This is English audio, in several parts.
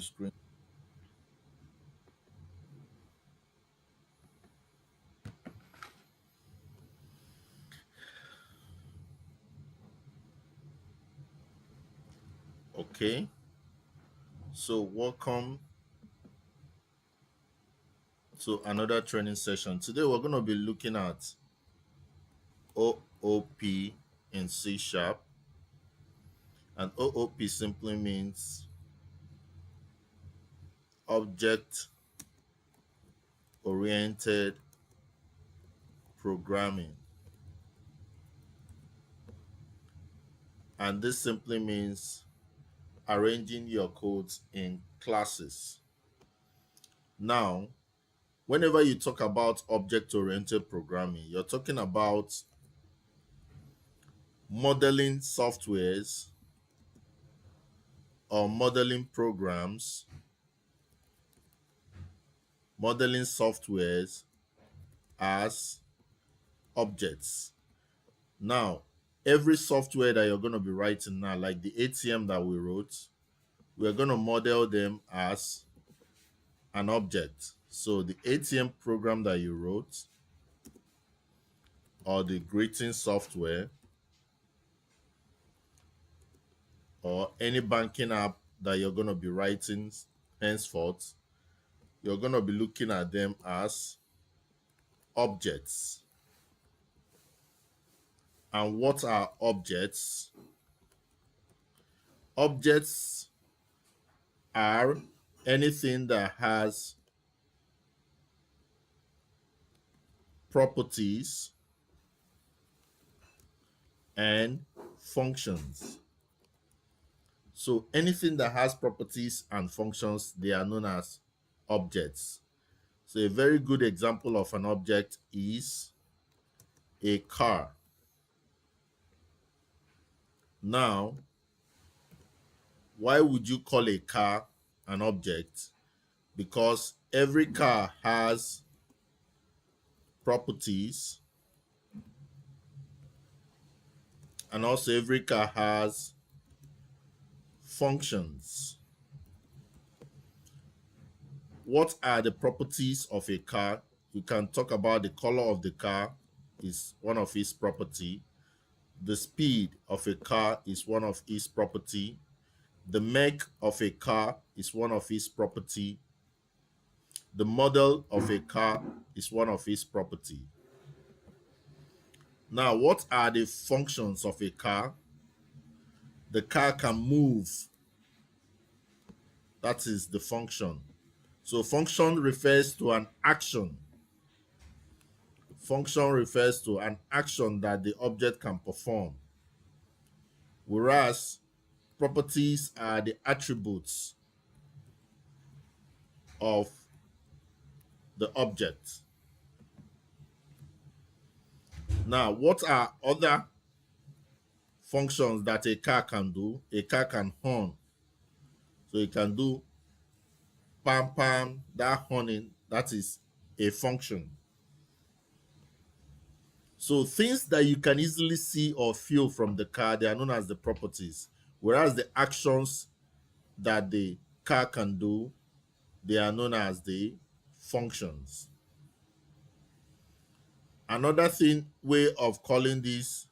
screen. Okay, so welcome to another training session. Today we're going to be looking at OOP in C#, and OOP simply means object oriented programming, and this simply means arranging your codes in classes. Now, whenever you talk about object-oriented programming, you're talking about modeling softwares or modeling programs, modeling softwares as objects. Now, every software that you're going to be writing now, like the ATM that we wrote, we're going to model them as an object. So the ATM program that you wrote, or the greeting software, or any banking app that you're going to be writing henceforth, you're going to be looking at them as objects. And what are objects? Objects are anything that has properties and functions. So anything that has properties and functions, they are known as objects. So a very good example of an object is a car. Now, why would you call a car an object? Because every car has properties, and also every car has functions. What are the properties of a car? You can talk about the color of the car is one of its property. The speed of a car is one of its property. The make of a car is one of its property. The model of a car is one of its property. Now, what are the functions of a car? The car can move. That is the function. So function refers to an action. Function refers to an action that the object can perform. Whereas properties are the attributes of the object. Now, what are other functions that a car can do? A car can horn. So it can do pam pam, that horning, that is a function. So things that you can easily see or feel from the car, they are known as the properties. Whereas the actions that the car can do, they are known as the functions. Another way of calling these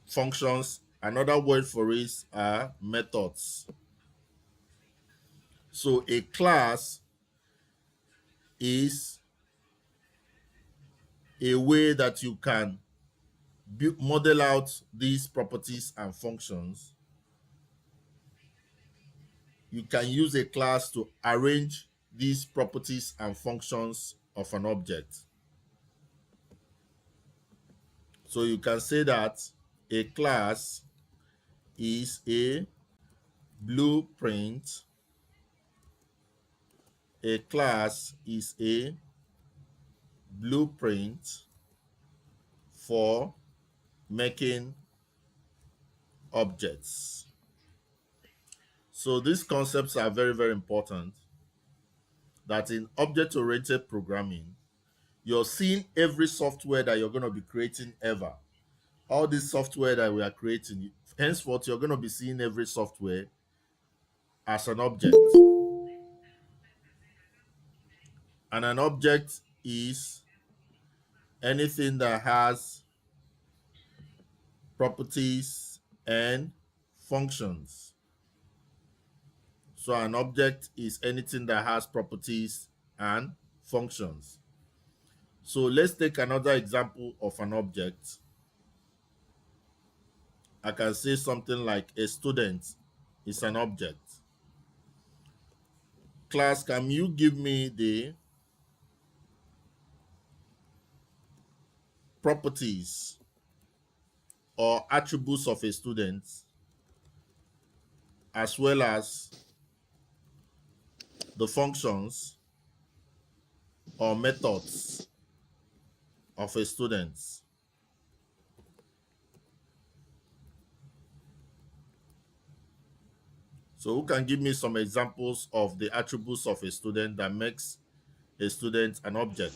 functions, another word for it are methods. So a class is a way that you can model out these properties and functions. You can use a class to arrange these properties and functions of an object. So you can say that a class is a blueprint. A class is a blueprint for making objects. So these concepts are very, very important, that in object-oriented programming, you're seeing every software that you're going to be creating ever. All this software that we are creating, Henceforth, you're going to be seeing every software as an object. And an object is anything that has properties and functions. So an object is anything that has properties and functions. So let's take another example of an object. I can say something like a student is an object. Class, can you give me the properties or attributes of a student, as well as the functions or methods of a student? So who can give me some examples of the attributes of a student that makes a student an object?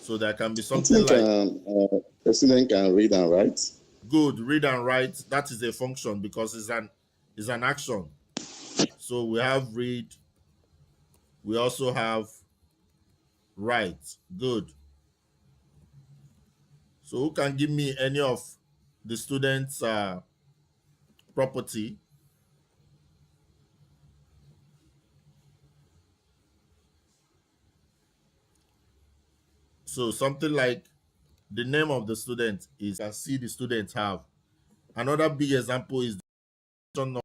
So there can be something like a student can read and write. Good, read and write. That is a function because it's an action. So we have read. We also have write. Good. So who can give me any of the students' property? So something like the name of the student is, I see the students have. Another big example is the function.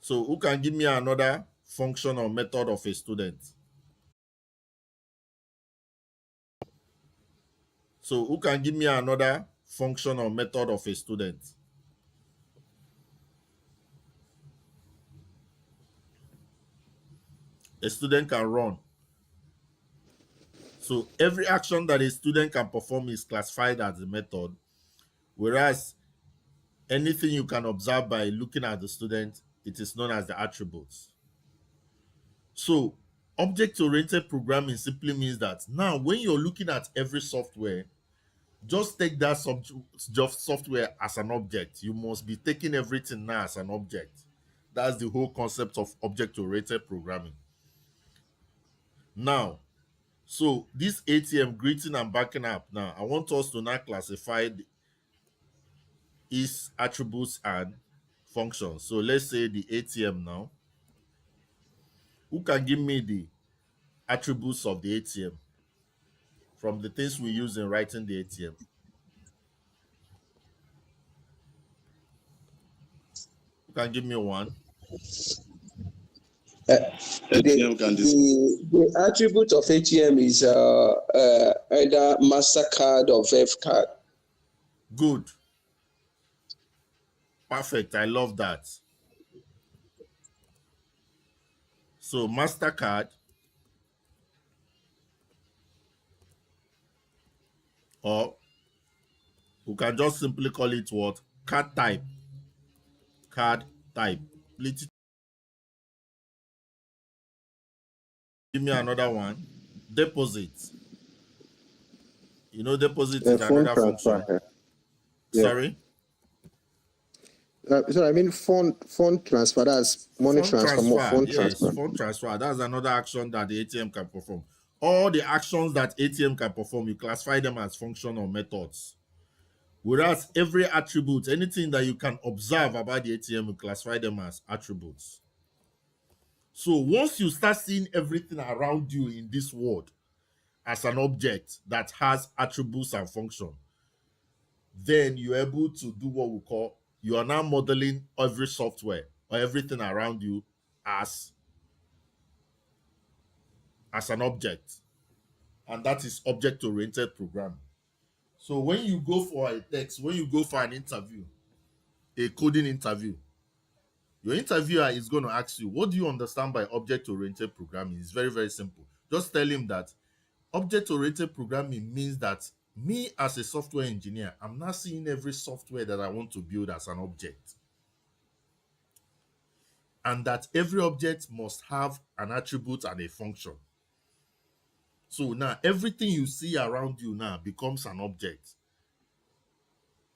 So who can give me another function or method of a student? So who can give me another function or method of a student? A student can run. So every action that a student can perform is classified as a method, whereas anything you can observe by looking at the student, it is known as the attributes. So object-oriented programming simply means that now when you're looking at every software, just take that software as an object. You must be taking everything now as an object. That's the whole concept of object-oriented programming. Now, so this ATM greeting and backing up, now I want us to now classify its attributes and functions. So let's say the ATM now. Who can give me the attributes of the ATM from the things we use in writing the ATM? Who can give me one? The attribute of ATM is either MasterCard or VF card. Good. Perfect. I love that. So MasterCard, or we can just simply call it what? Card type. Card type. Give me another one. Deposit. You know, deposit is another function. Yeah. Sorry? So I mean fund transfer, that's money transfer. Yes, fund transfer. That's another action that the ATM can perform. All the actions that ATM can perform, you classify them as function or methods. Whereas every attribute, anything that you can observe about the ATM, you classify them as attributes. So once you start seeing everything around you in this world as an object that has attributes and function, then you're able to do what we call, you are now modeling every software or everything around you as an object. And that is object-oriented programming. So when you go for a text, when you go for an interview, a coding interview, your interviewer is going to ask you, what do you understand by object-oriented programming? It's very, very simple. Just tell him that object-oriented programming means that me as a software engineer, I'm not seeing every software that I want to build as an object. And that every object must have an attribute and a function. So now everything you see around you now becomes an object.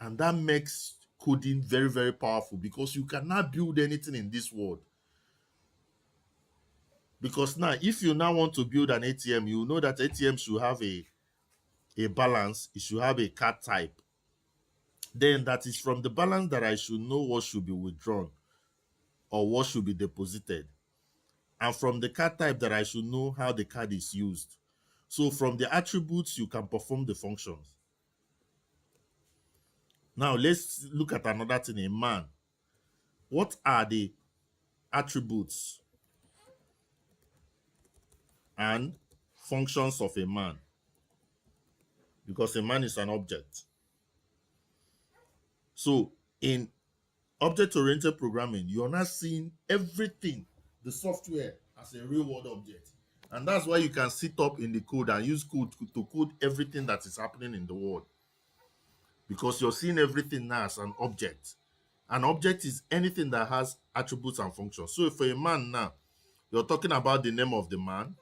And that makes coding very, very powerful because you cannot build anything in this world. Because now, if you now want to build an ATM, you know that ATM should have a balance. It should have a card type. Then that is from the balance that I should know what should be withdrawn or what should be deposited. And from the card type that I should know how the card is used. So from the attributes, you can perform the functions. Now let's look at another thing, a man. What are the attributes and functions of a man? Because a man is an object. So in object-oriented programming, you're not seeing everything, the software, as a real-world object. And that's why you can sit up in the code and use code to code everything that is happening in the world. Because you're seeing everything now as an object. An object is anything that has attributes and functions. So for a man now, you're talking about the name of the man.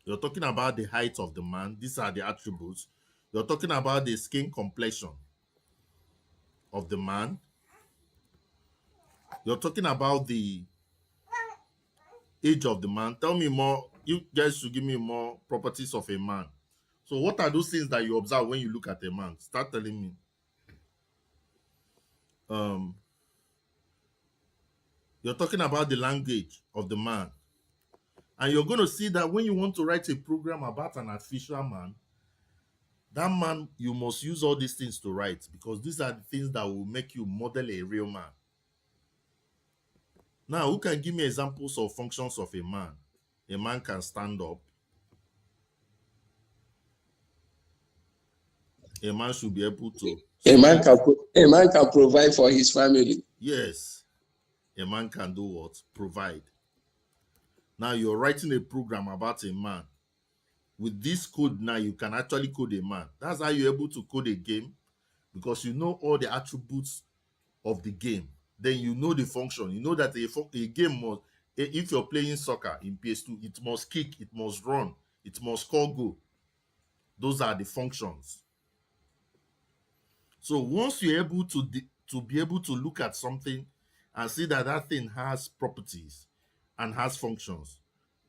You're talking about the height of the man. These are the attributes. You're talking about the skin complexion of the man. You're talking about the age of the man. Tell me more. You guys should give me more properties of a man. So what are those things that you observe when you look at a man? Start telling me. You're talking about the language of the man. And you're going to see that when you want to write a program about an artificial man, that man, you must use all these things to write because these are the things that will make you model a real man. Now, who can give me examples of functions of a man? A man can stand up. A man should be able to. A man can provide for his family. Yes. A man can do what? Provide. Now you're writing a program about a man. With this code now, you can actually code a man. That's how you're able to code a game because you know all the attributes of the game. Then you know the function. You know that a game must, if you're playing soccer in PS2, it must kick, it must run, it must score goal. Those are the functions. So once you're able to be able to look at something and see that that thing has properties and has functions,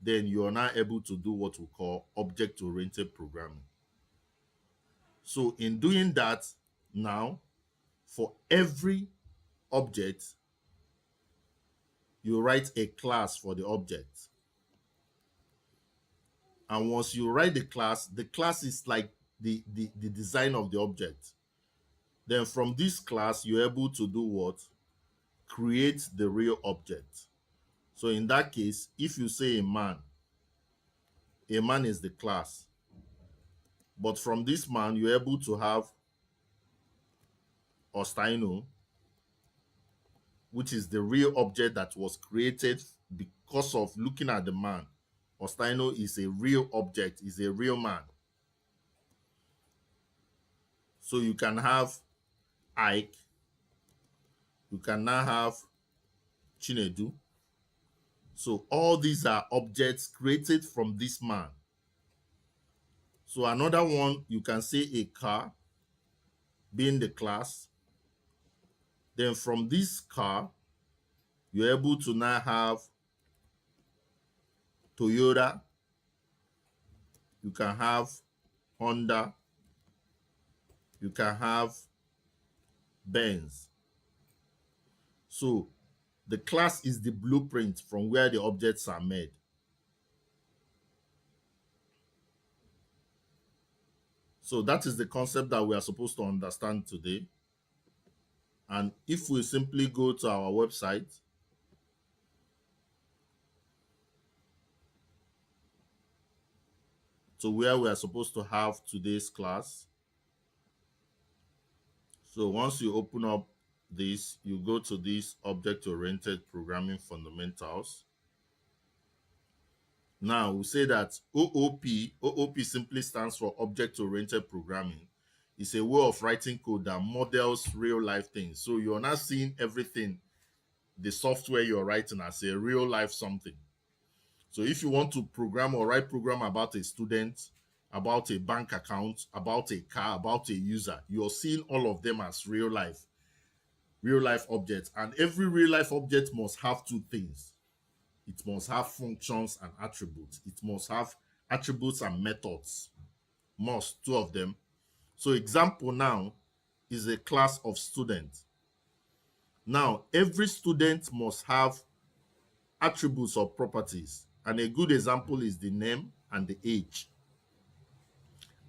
then you are now able to do what we call object-oriented programming. So in doing that, now, for every object, you write a class for the object. And once you write the class is like the design of the object. Then from this class, you're able to do what? Create the real object. So in that case, if you say a man is the class. But from this man, you're able to have Ostaino, which is the real object that was created because of looking at the man. Ostaino is a real object, is a real man. So you can have Ike, you can now have Chinedu. So all these are objects created from this man. So another one, you can say a car being the class. Then from this car, you're able to now have Toyota. You can have Honda. You can have Benz. So the class is the blueprint from where the objects are made. So that is the concept that we are supposed to understand today. And if we simply go to our website, to where we are supposed to have today's class. So once you open up this, you go to this object-oriented programming fundamentals. Now we say that OOP simply stands for object-oriented programming. It's a way of writing code that models real life things. So you're not seeing everything, the software you're writing, as a real life something. So if you want to program or write program about a student, about a bank account, about a car, about a user, you're seeing all of them as real life objects. And every real life object must have two things. It must have functions and attributes. It must have attributes and methods. Must, two of them. So example now is a class of students. Now, every student must have attributes or properties. And a good example is the name and the age.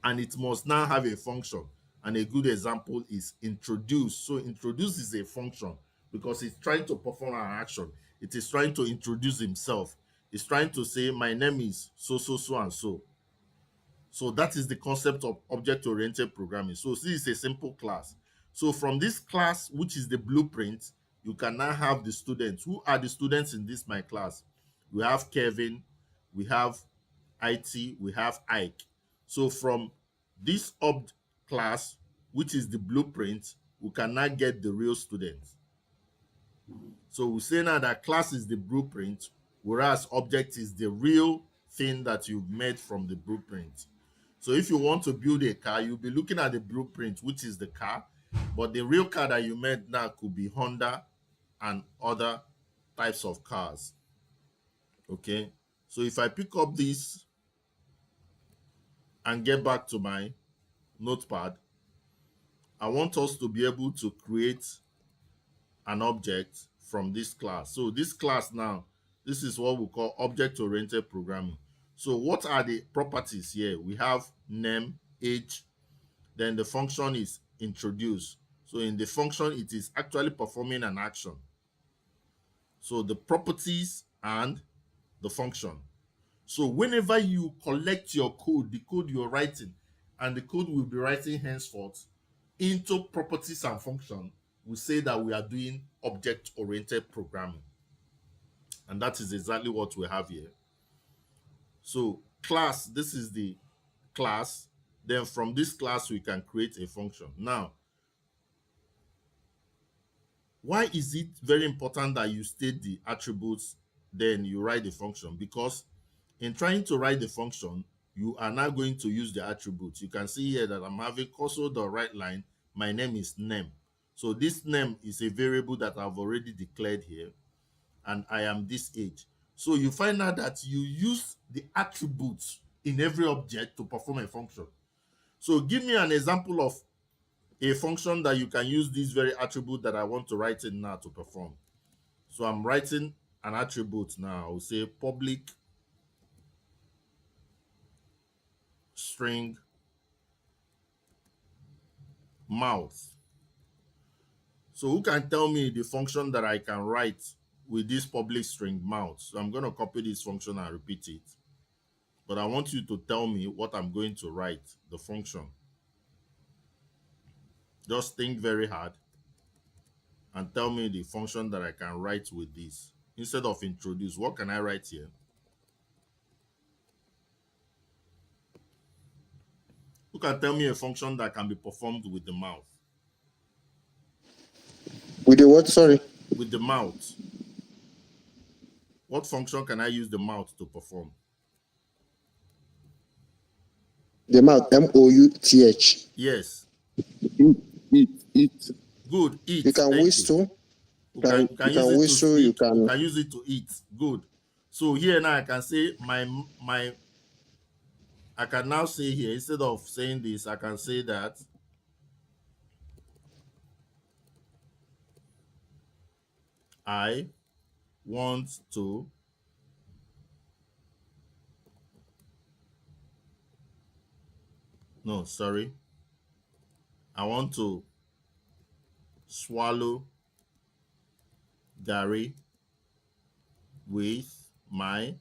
And it must now have a function. And a good example is introduce. So introduce is a function because it's trying to perform an action. It is trying to introduce himself. It's trying to say, my name is so, and so. So that is the concept of object-oriented programming. So this is a simple class. So from this class, which is the blueprint, you can now have the students. Who are the students in this my class? We have Kevin, we have IT, we have Ike. So from this class, which is the blueprint, we can now get the real students. So we say now that class is the blueprint, whereas object is the real thing that you've made from the blueprint. So if you want to build a car, you'll be looking at the blueprint, which is the car, but the real car that you made now could be Honda and other types of cars. Okay, so if I pick up this and get back to my notepad, I want us to be able to create an object from this class. So this class now, this is what we call object-oriented programming. So what are the properties here? We have name, age, then the function is introduce. So in the function, it is actually performing an action. So the properties and the function. So whenever you collect your code, the code you're writing, and the code we'll be writing henceforth into properties and function, we say that we are doing object-oriented programming. And that is exactly what we have here. So class, this is the class. Then from this class, we can create a function. Now, why is it very important that you state the attributes, then you write the function? Because in trying to write the function, you are now going to use the attributes. You can see here that I'm having console.writeLine. My name is name. So this name is a variable that I've already declared here, and I am this age. So you find out that you use the attributes in every object to perform a function. So give me an example of a function that you can use this very attribute that I want to write in now to perform. So I'm writing an attribute now. I will say public string mouth. So who can tell me the function that I can write with this public string mouth? So I'm going to copy this function and repeat it. But I want you to tell me what I'm going to write, the function. Just think very hard and tell me the function that I can write with this. Instead of introduce, what can I write here? Who can tell me a function that can be performed with the mouth? With the what? Sorry. With the mouth. What function can I use the mouth to perform? The mouth, M-O-U-T-H. Yes. Eat. Good. Eat. You can whistle. You can use it whistle. to speak. You can use it to eat. Good. So here now I can say I can now say here, instead of saying this, I can say that I want to I want to swallow Gary with my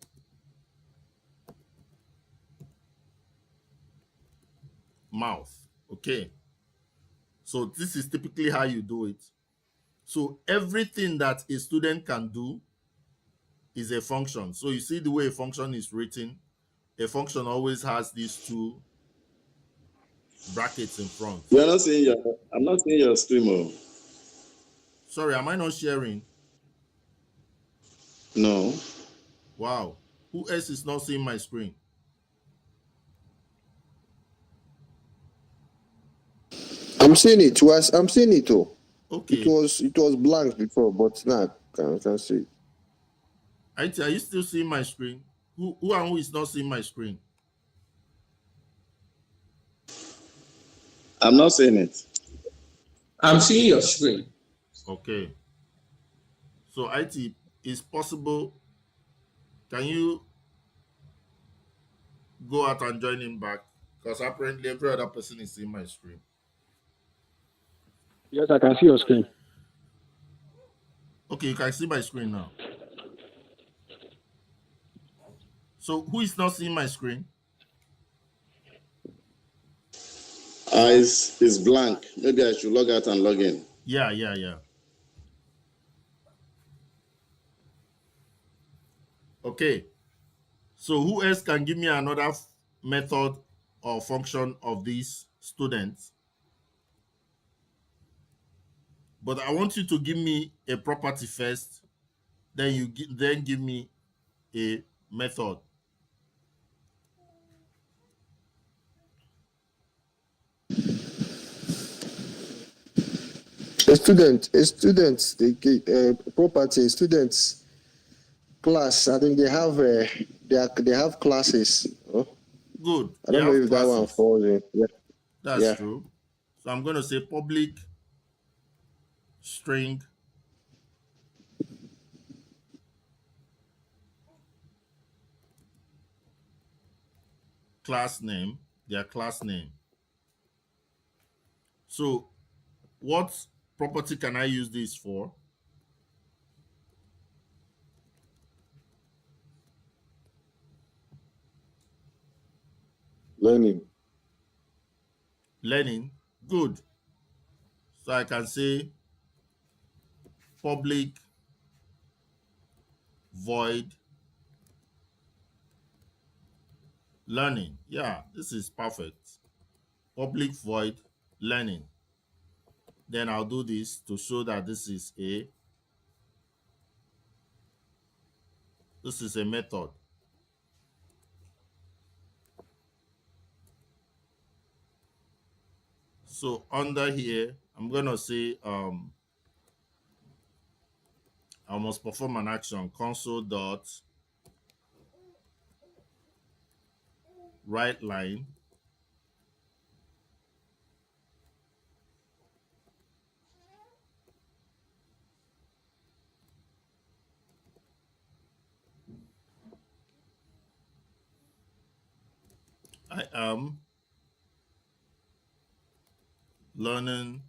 mouth. Okay. So this is typically how you do it. So everything that a student can do is a function. So you see the way a function is written, a function always has these two brackets in front. I'm not seeing your stream. Sorry, am I not sharing? No. Wow. Who else is not seeing my screen? I'm seeing it. I'm seeing it. Oh, Okay. it was blank before, but now I can see it. IT, are you still seeing my screen? Who and who is not seeing my screen? I'm not seeing it. I'm seeing your screen. Okay. So IT, is possible. Can you go out and join him back? Because apparently every other person is seeing my screen. Yes, I can see your screen. Okay, you can see my screen now. So who is not seeing my screen? It's blank. Maybe I should log out and log in. Yeah. Okay. So who else can give me another method or function of these students? But I want you to give me a property first, then then give me a method. A student, property, students, class. I think they have classes. Oh, Good. I They don't know have if that one classes. falls in. Yeah. That's true. So I'm going to say public string class name, their class name. So what property can I use this for? Learning. Learning. Good. So I can say public void learning. Yeah, this is perfect. Public void learning. Then I'll do this to show that this is a method. So under here, I'm going to say I must perform an action console dot write line I am learning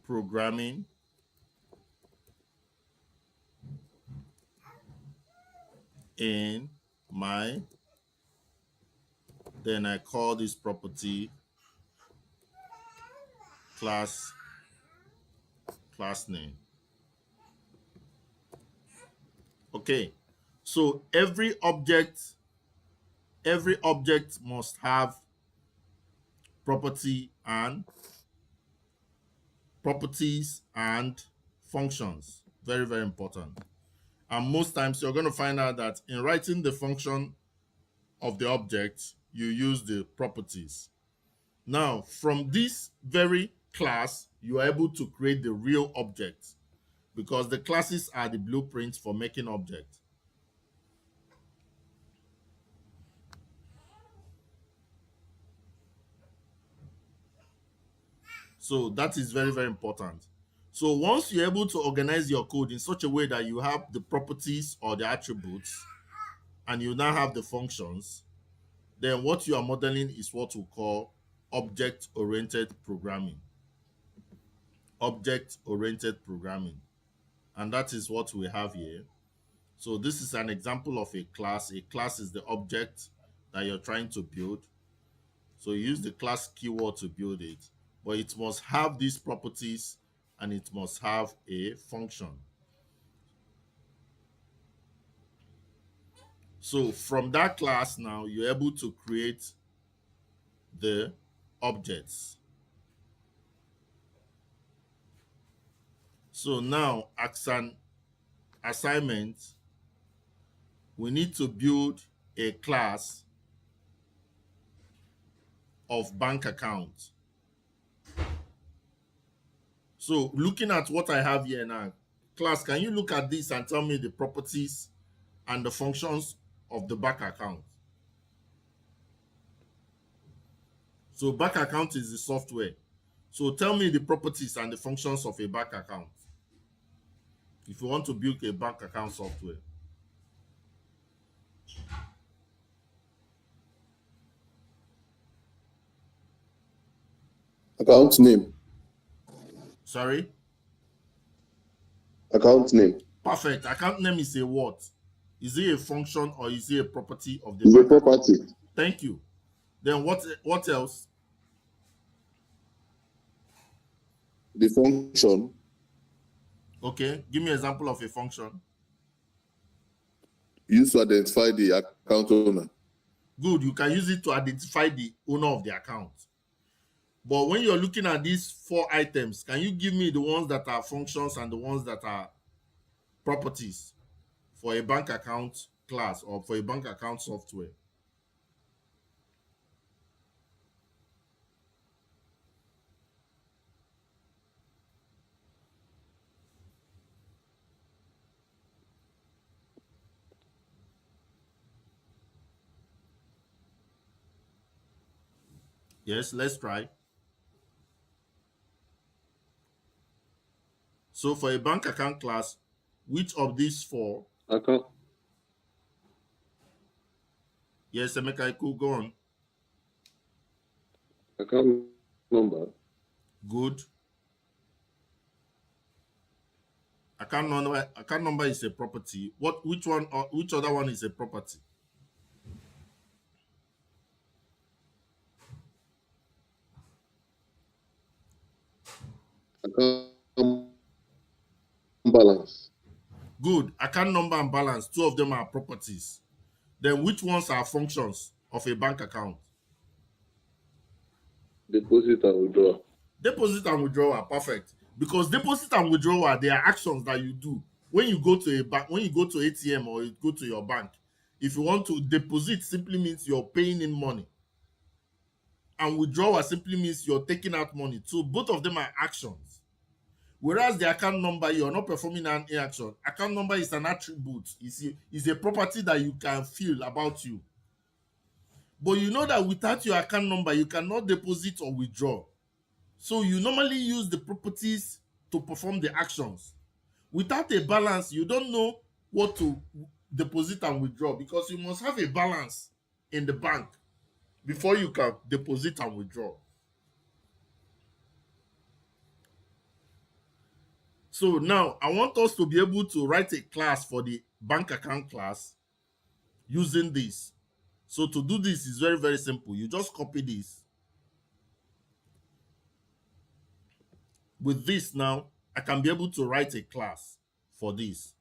programming in my, then I call this property class name. Okay, so every object must have properties and functions. Very, very important. And most times you're going to find out that in writing the function of the object, you use the properties. Now, from this very class, you are able to create the real object because the classes are the blueprints for making objects. So that is very, very important. So once you're able to organize your code in such a way that you have the properties or the attributes and you now have the functions, then what you are modeling is what we call object-oriented programming. Object-oriented programming. And that is what we have here. So this is an example of a class. A class is the object that you're trying to build. So you use the class keyword to build it, but it must have these properties and it must have a function. So from that class now, you're able to create the objects. So now, as an assignment, we need to build a class of bank account. So looking at what I have here now, class, can you look at this and tell me the properties and the functions of the bank account? So bank account is the software. So tell me the properties and the functions of a bank account if you want to build a bank account software. Account name. Sorry? Account name. Perfect. Account name is a what? Is it a function or is it a property of the Is a bank account? property. Thank you. Then what else? The function. Okay, give me an example of a function. Used to identify the account owner. Good, you can use it to identify the owner of the account. But when you're looking at these 4 items, can you give me the ones that are functions and the ones that are properties for a bank account class or for a bank account software? Yes, let's try. So for a bank account class, which of these 4? Account. Yes, Emeka, I could go on. Account number. Good. Account number is a property. Which other one is a property? Account balance. Good. Account number and balance, 2 of them are properties. Then which ones are functions of a bank account? Deposit and withdrawal. Deposit and withdrawal, perfect. Because deposit and withdrawal, they are actions that you do when you go to a bank, when you go to ATM or you go to your bank. If you want to deposit, simply means you're paying in money, and withdrawal simply means you're taking out money. So both of them are actions. Whereas the account number, you're not performing an action. Account number is an attribute. It's a property that you can feel about you. But you know that without your account number, you cannot deposit or withdraw. So you normally use the properties to perform the actions. Without a balance, you don't know what to deposit and withdraw, because you must have a balance in the bank before you can deposit and withdraw. So now I want us to be able to write a class for the bank account class using this. So to do this is very, very simple. You just copy this. With this now, I can be able to write a class for this.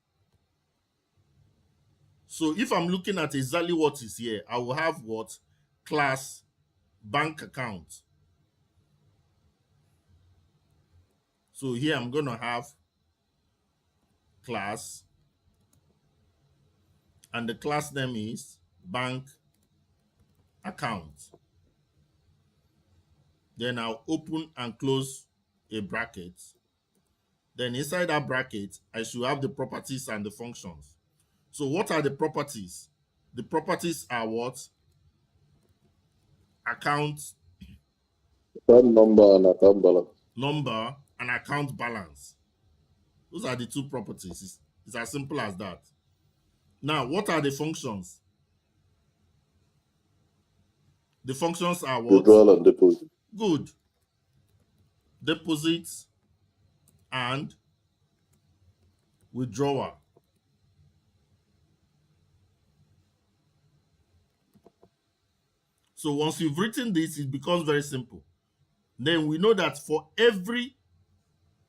So if I'm looking at exactly what is here, I will have what? Class bank account. So here I'm going to have class, and the class name is bank account. Then I'll open and close a bracket. Then inside that bracket, I should have the properties and the functions. So what are the properties? The properties are what? Account Number and account balance. number and account balance. Those are the 2 properties. It's as simple as that. Now, what are the functions? The functions are what? Withdrawal and deposit. Good. Deposit and withdrawal. So once you've written this, it becomes very simple. Then we know that for every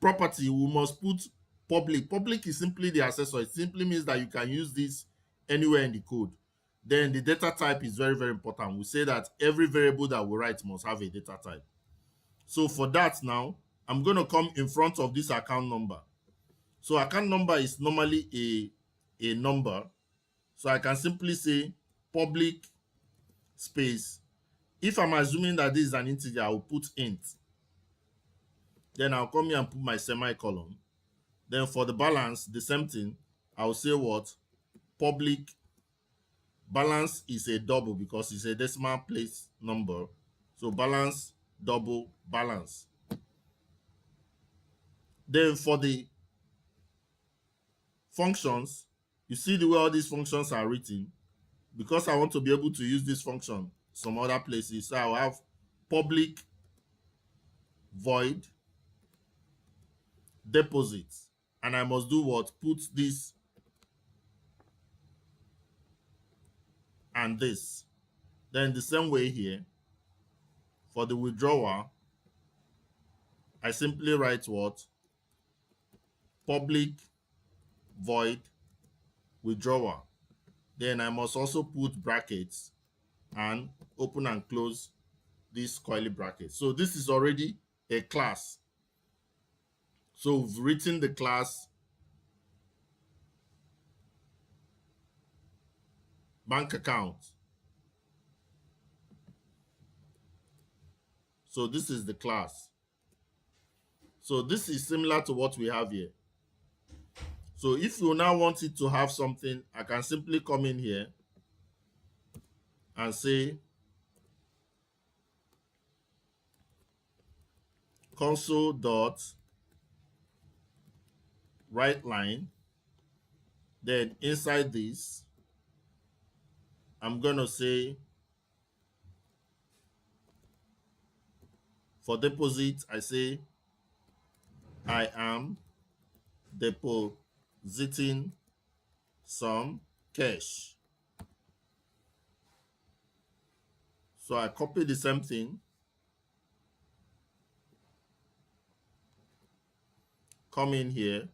property, we must put public. Public is simply the accessor. It simply means that you can use this anywhere in the code. Then the data type is very, very important. We say that every variable that we write must have a data type. So for that now, I'm going to come in front of this account number. So account number is normally a number. So I can simply say public space. If I'm assuming that this is an integer, I will put int. Then I'll come here and put my semicolon. Then for the balance, the same thing. I'll say what? Public balance is a double because it's a decimal place number. So balance, double, balance. Then for the functions, you see the way all these functions are written. Because I want to be able to use this function some other places, so I'll have public void deposit. And I must do what? Put this and this. Then the same way here, for the withdrawal, I simply write what? Public void withdrawal. Then I must also put brackets and open and close this curly bracket. So this is already a class. So we've written the class bank account. So this is the class. So this is similar to what we have here. So if you now want it to have something, I can simply come in here and say console dot write line. Then inside this, I'm going to say for deposit, I say I am depositing some cash. So I copy the same thing, come in here,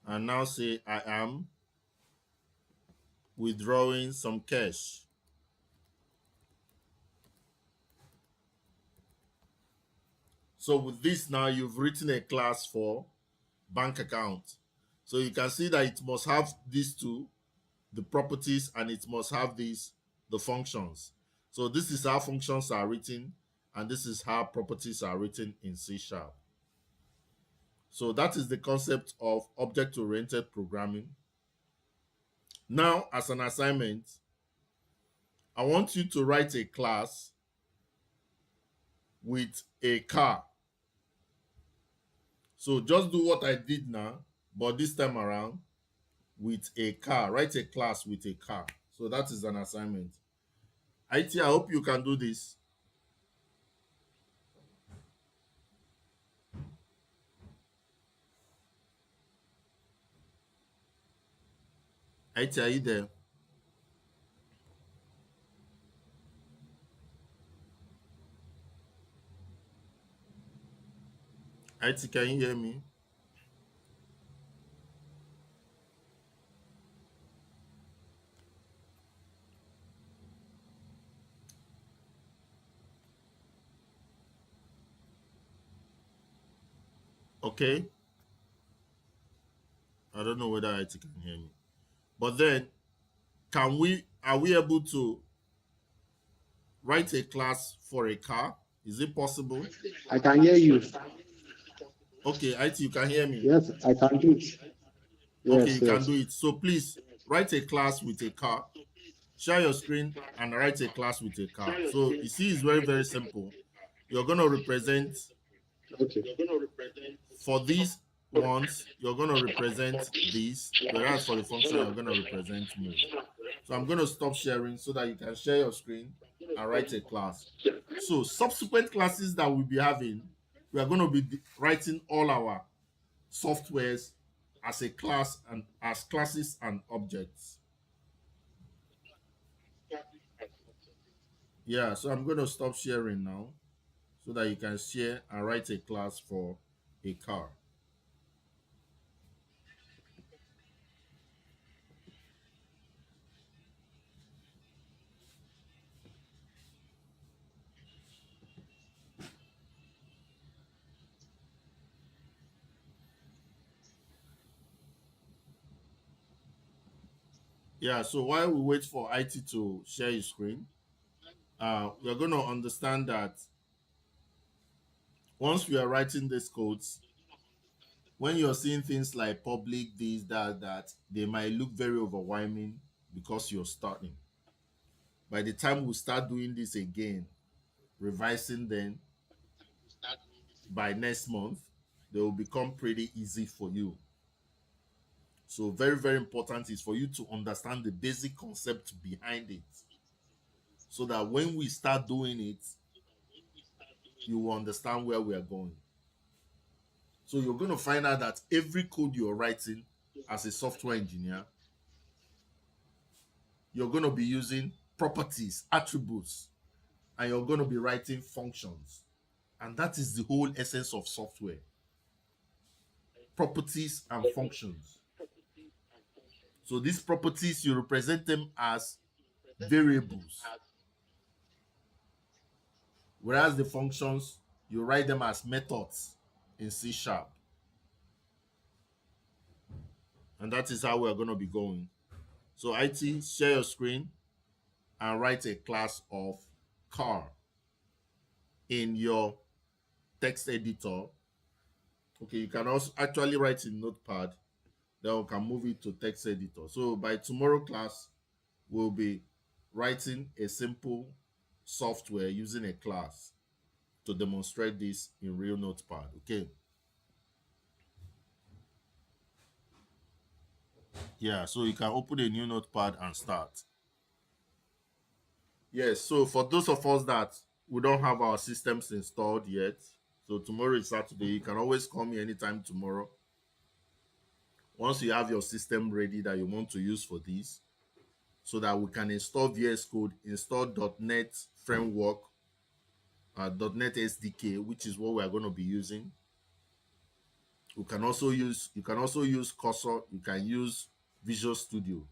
and now say I am withdrawing some cash. So with this now, you've written a class for bank account. So you can see that it must have these two, the properties, and it must have these, the functions. So this is how functions are written, and this is how properties are written in C#. So that is the concept of object-oriented programming. Now, as an assignment, I want you to write a class with a car. So just do what I did now, but this time around with a car. Write a class with a car. So that is an assignment. IT, I hope you can do this. IT, are you there? IT, can you hear me? Okay. I don't know whether IT can hear me. But then, are we able to write a class for a car? Is it possible? I can hear you. Okay, IT, you can hear me. Yes, I can do it. Okay, Yes, you can yes. do it. So please write a class with a car. Share your screen and write a class with a car. So you see, it's very, very simple. You're going to represent, Okay. for these ones, you're going to represent these, whereas for the function, you're going to represent move. So I'm going to stop sharing so that you can share your screen and write a class. So subsequent classes that we'll be having, we are going to be writing all our softwares as a class and as classes and objects. Yeah, so I'm going to stop sharing now so that you can share and write a class for a car. Yeah, so while we wait for IT to share his screen, we're going to understand that once we are writing these codes, when you're seeing things like public, this, that, they might look very overwhelming because you're starting. By the time we start doing this again, revising them by next month, they will become pretty easy for you. So very, very important is for you to understand the basic concept behind it, so that when we start doing it, you will understand where we are going. So you're going to find out that every code you're writing as a software engineer, you're going to be using properties, attributes, and you're going to be writing functions. And that is the whole essence of software. Properties and functions. So these properties, you represent them as variables. Whereas the functions, you write them as methods in C#. And that is how we're going to be going. So IT, share your screen and write a class of car in your text editor. Okay, you can also actually write in Notepad, then we can move it to text editor. So by tomorrow class, we'll be writing a simple software using a class to demonstrate this in real Notepad. Okay. Yeah, so you can open a new Notepad and start. Yes, so for those of us that we don't have our systems installed yet, so tomorrow is Saturday, you can always call me anytime tomorrow. Once you have your system ready that you want to use for this, so that we can install VS Code, install .NET framework, .NET SDK, which is what we are going to be using. You can also use Cursor, you can use Visual Studio.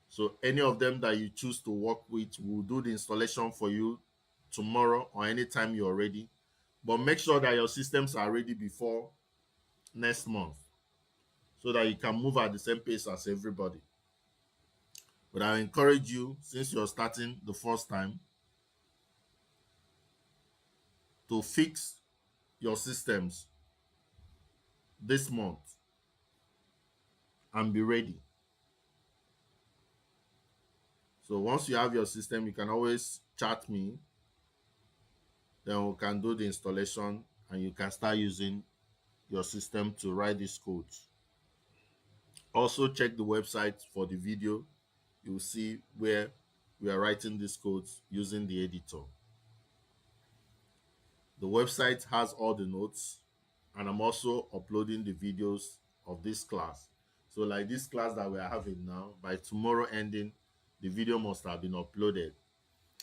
So any of them that you choose to work with, we'll do the installation for you tomorrow or anytime you're ready. But make sure that your systems are ready before next month, so that you can move at the same pace as everybody. But I encourage you, since you're starting the first time, to fix your systems this month and be ready. So once you have your system, you can always chat me. Then we can do the installation and you can start using your system to write these codes. Also check the website for the video. You'll see where we are writing these codes using the editor. The website has all the notes, and I'm also uploading the videos of this class. So like this class that we are having now, by tomorrow ending, the video must have been uploaded.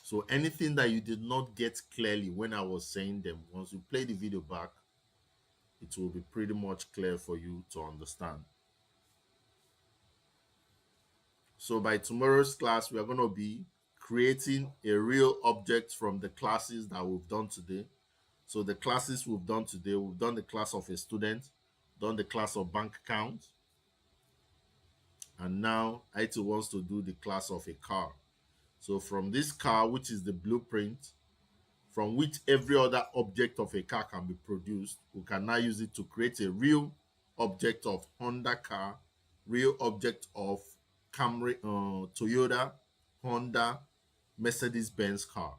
So anything that you did not get clearly when I was saying them, once you play the video back, it will be pretty much clear for you to understand. So by tomorrow's class, we are going to be creating a real object from the classes that we've done today. So the classes we've done today, we've done the class of a student, done the class of bank account, and now IT wants to do the class of a car. So from this car, which is the blueprint, from which every other object of a car can be produced, we can now use it to create a real object of Honda car, real object of Camry, Toyota, Honda, Mercedes-Benz car.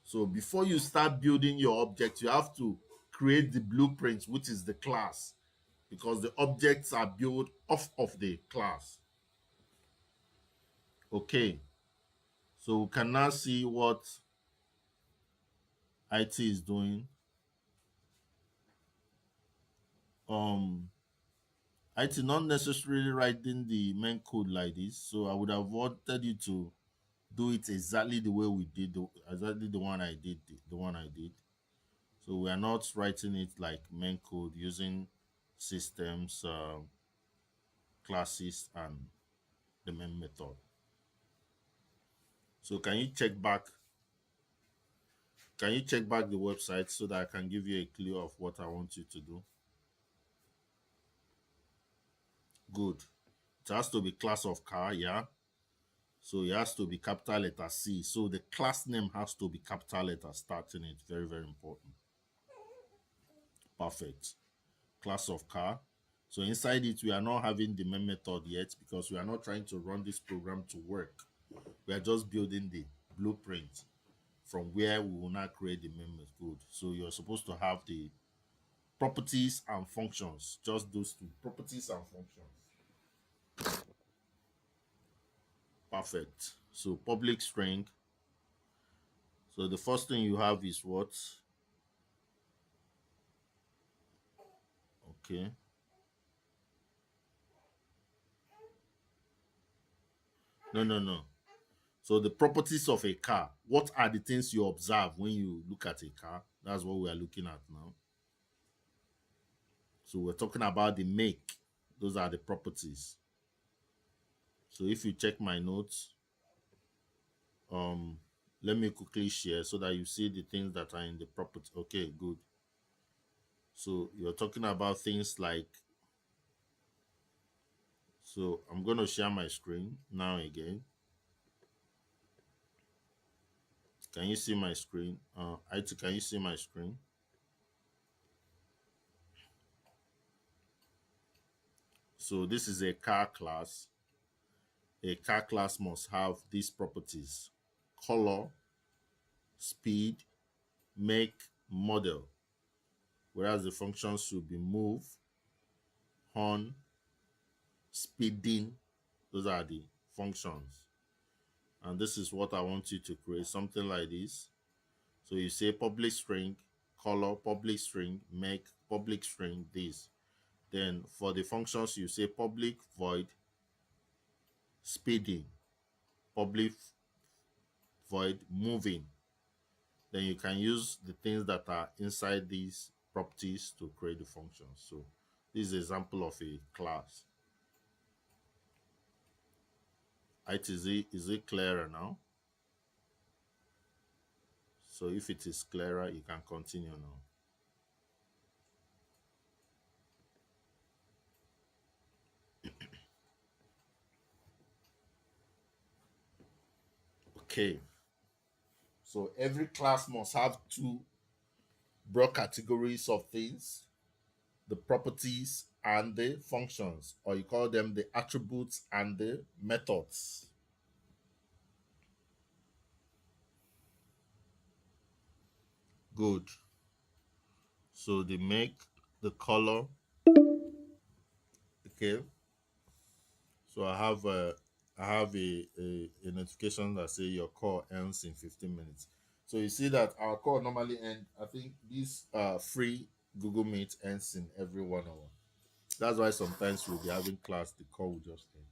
So before you start building your object, you have to create the blueprint, which is the class, because the objects are built off of the class. Okay, so we can now see what IT is doing. IT not necessarily writing the main code like this, so I would have wanted you to do it exactly the way we did, exactly the one I did, the one I did. So we are not writing it like main code using systems, classes, and the main method. So can you check back? Can you check back the website so that I can give you a clue of what I want you to do? Good. It has to be class of car, yeah. So it has to be capital letter C. So the class name has to be capital letter starting it. Very, very important. Perfect. Class of car. So inside it, we are not having the main method yet because we are not trying to run this program to work. We are just building the blueprint from where we will now create the main method. So you're supposed to have the properties and functions, just those two, properties and functions. Perfect. So public string. So the first thing you have is what? Okay. No. So the properties of a car. What are the things you observe when you look at a car? That's what we are looking at now. So we're talking about the make. Those are the properties. So if you check my notes, let me quickly share so that you see the things that are in the property. Okay, good. So you're talking about things like, so I'm going to share my screen now again. Can you see my screen? IT, can you see my screen? So this is a car class. A car class must have these properties: color, speed, make, model. Whereas the functions should be move, horn, speeding. Those are the functions. And this is what I want you to create, something like this. So you say public string, color, public string, make, public string, this. Then for the functions, you say public void, speeding, public void, moving. Then you can use the things that are inside these properties to create the functions. So this is an example of a class. Is it clearer now? So if it is clearer, you can continue now. Okay. So every class must have two broad categories of things: the properties and the functions, or you call them the attributes and the methods. Good. So the make, the color. Okay. So I have a notification that say your call ends in 15 minutes. So you see that our call normally end. I think this free Google Meet ends in every 1 hour. That's why sometimes we'll be having class, the call will just end.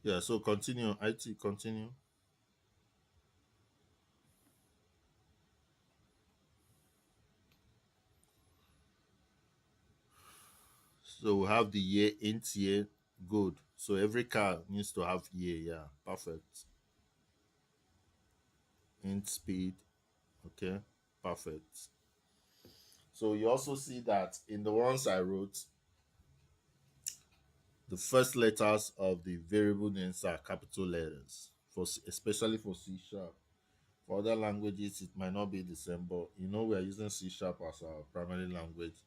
Yeah, so continue. IT, continue. So we have the year, int year. Good. So every car needs to have year. Yeah, perfect. Int speed. Okay, perfect. So you also see that in the ones I wrote, the first letters of the variable names are capital letters, especially for C sharp. For other languages, it might not be the same, but we are using C sharp as our primary language.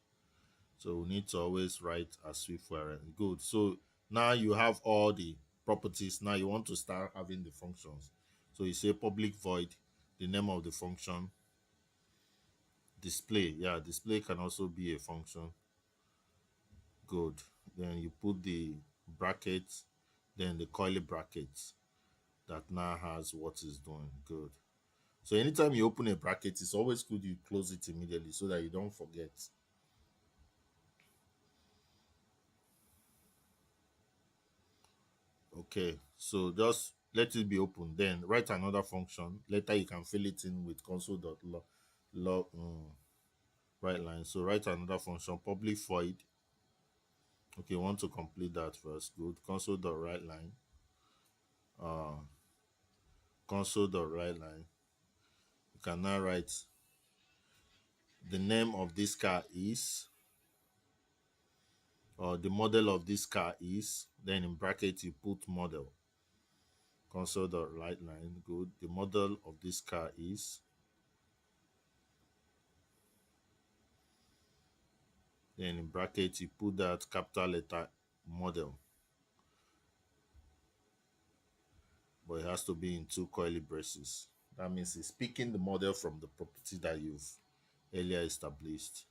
So we need to always write as Swift variant. Good. So now you have all the properties. Now you want to start having the functions. So you say public void, the name of the function, display. Yeah, display can also be a function. Good. Then you put the brackets, then the curly brackets that now has what it's doing. Good. So anytime you open a bracket, it's always good you close it immediately so that you don't forget. Okay, so just let it be open. Then write another function. Later you can fill it in with console.log right line. So write another function, public void. Okay, want to complete that first. Good. Console.writeLine. Console.writeLine. can now write the name of this car is, or the model of this car is, then in brackets you put model. Console.write line, good. The model of this car is, then in brackets you put that capital letter model, but it has to be in two curly braces. That means it's picking the model from the property that you've earlier established.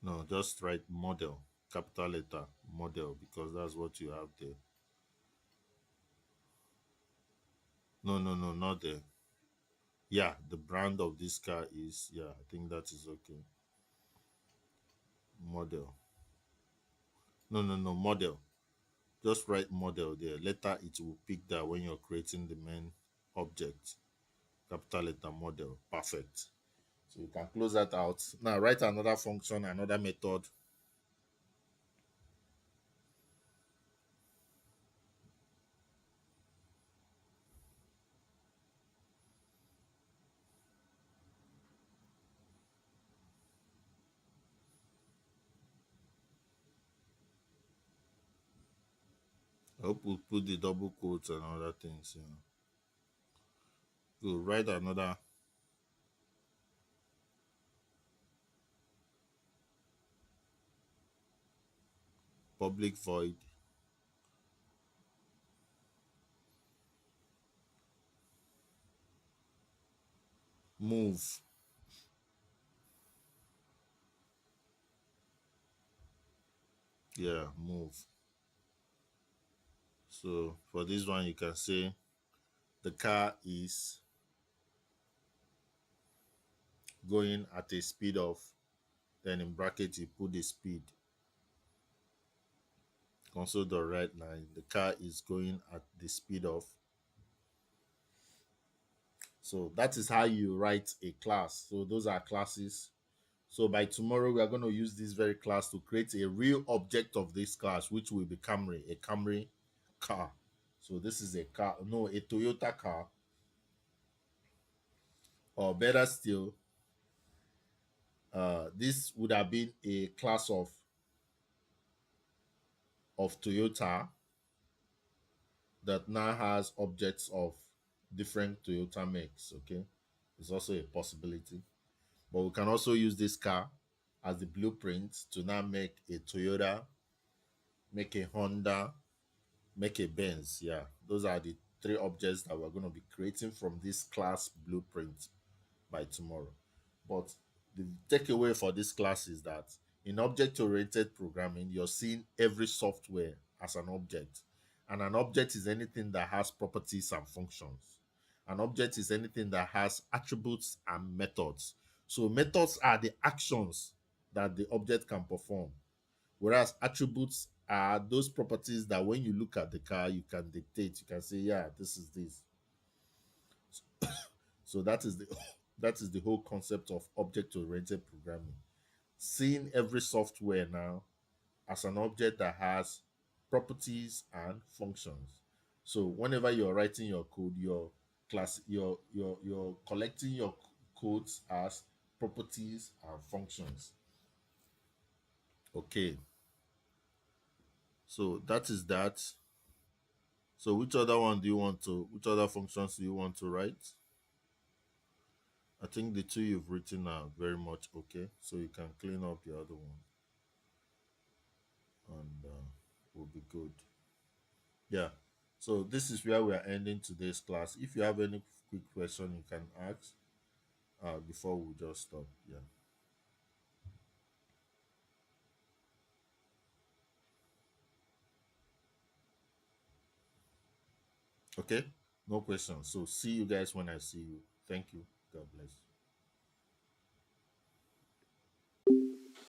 No, just write model, capital letter model, because that's what you have there. No, not there. Yeah, the brand of this car is, yeah, I think that is okay. Model. No, model. Just write model there. Later it will pick that when you're creating the main object. Capital letter model. Perfect. So you can close that out. Now write another function, another method. I hope we'll put the double quotes and other things. Yeah. Good. Write another public void move. Yeah, move. So for this one, you can say the car is going at a speed of, then in brackets you put the speed. Console.write line. The car is going at the speed of. So that is how you write a class. So those are classes. So by tomorrow, we are going to use this very class to create a real object of this class, which will be Camry, a Camry car. So this is a car, no, a Toyota car. Or better still, this would have been a class of Toyota that now has objects of different Toyota makes. Okay, it's also a possibility. But we can also use this car as the blueprint to now make a Toyota, make a Honda, make a Benz. Yeah, those are the three objects that we're going to be creating from this class blueprint by tomorrow. But the takeaway for this class is that in object-oriented programming, you're seeing every software as an object. And an object is anything that has properties and functions. An object is anything that has attributes and methods. So methods are the actions that the object can perform, whereas attributes are those properties that when you look at the car, you can dictate. You can say, yeah, this is this. So that is the that is the whole concept of object-oriented programming. Seeing every software now as an object that has properties and functions. So whenever you're writing your code, you're collecting your codes as properties and functions. Okay. So that is that. So which other functions do you want to write? I think the two you've written are very much okay. So you can clean up the other one and we'll be good. Yeah. So this is where we are ending today's class. If you have any quick question, you can ask before we just stop. Yeah. Okay. No questions. So see you guys when I see you. Thank you. God bless.